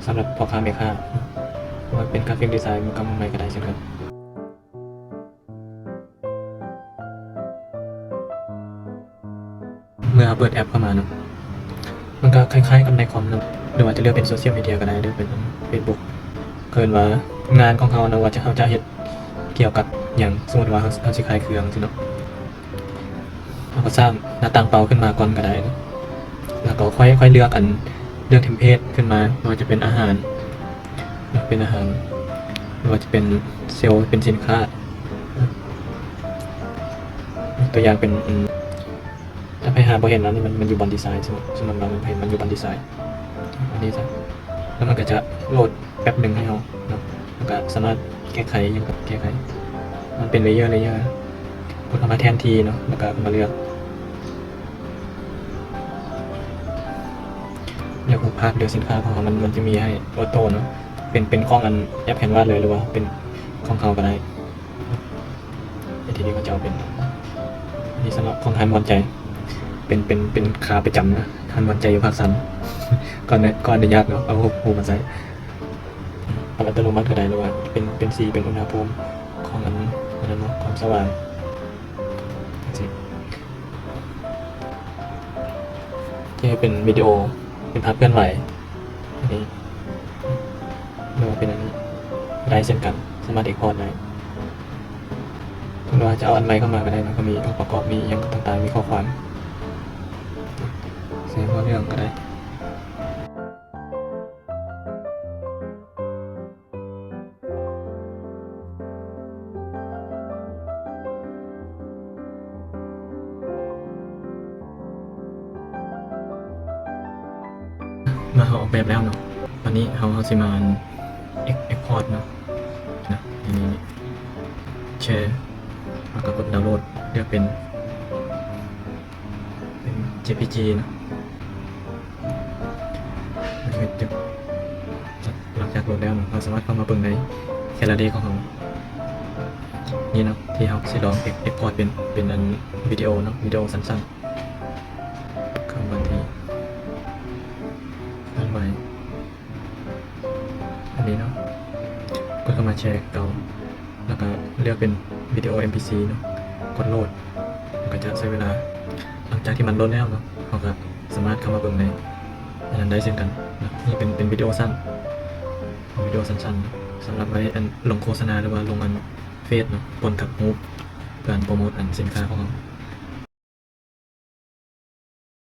สำหรับพ่อค้าแม่ค้าว่าเป็นกราฟิกดีไซน์มันก็ไม่ก็ได้เช่นกันเมื่อเปิดแอปเข้ามาเนาะมันก็คล้ายๆกับในคอมนะหรือว่าจะเลือกเป็นโซเชียลมีเดียก็ได้หรือเป็น Facebook เกินว่างานของเขานะว่าเขาจะเฮ็ดเกี่ยวกับอย่างสมมติว่าเขาสิขายเครื่องสิเนาะเราก็สร้างหน้าต่างเปาขึ้นมาก่อนก็ได้นะแล้วก็ค่อยเลือกเลือกเทมเพลตขึ้นมาไม่ว่าจะเป็นอาหารหรือไม่ว่าจะเป็นเซลล์เป็นสินค้าตัวอย่างเป็นถ้าไปหาบริเห็นนั้นมันอยู่บนดีไซน์สมมติว่ามันเห็นมันอยู่บนดีไซน์อันนี้จ้ะแล้วมันก็จะโหลดแป๊บหนึ่งให้เราเนาะแล้วก็สามารถแก้ไขยังกับแก้ไขมันเป็นเลเยอร์กดเข้ามาแทนที่เนาะแล้วก็มาเลือกภาพเลือกสินค้าของมันจะมีให้ออโต้เนาะเป็นข้องแอปแคนวาสเลยหรือว่าเป็นข้องเขาก็ได้ทีนี้ก็จะเอาเป็นนี่สำหรับของทานวันใจเป็นขาประจำนะทานวันใจอยู่ภาคสันก่อนอนุญาตเนาะเอาหูมาใส่เอาอัตโนมัติก็ได้หรือว่าเป็นสีเป็นอุณหภูมิของนั้นเนาะความสว่างที่เป็นวิดีโอเป็นภาพเคลื่อนไหวอันนี้หรือว่าเป็นอันนี้ได้เช่นกันสามารถเอกพอร์ตได้หรือว่าจะเอาอันใหม่เข้ามาก็ได้นะก็มีองค์ประกอบมีอย่างต่างๆมีข้อความเสียงเรื่องก็ได้มาเขาออกแบบแล้วเนาะตอนนี้เขาสิมาเอ็กพอร์ตเนาะนะนี่แชร์แล้วก็กดดาวน์โหลดเลือกเป็น JPG เนาะหลังจากโหลดแล้วเราสามารถเข้ามาเบิ่งในแคลเดของเรานี่เนาะที่เขาสิลองเอ็กพอร์ตเป็นอันวิดีโอเนาะวิดีโอสั้นๆเข้ามาที่ด้านในอันนี้เนาะกดเข้ามาแชร์เก่าแล้วก็เลือกเป็นวิดีโอ MP4 เนาะกดโหลดมันก็จะใช้เวลาหลังจากที่มันโหลดแล้วเนาะเขาก็สามารถเข้ามาเบิ่งในอันนั้นได้เช่นกันนะนี่เป็นวิดีโอสั้นๆสำหรับไว้ลงโฆษณาหรือว่าลงเฟซเนาะปนกับมูฟการโปรโมทสินค้าของเรา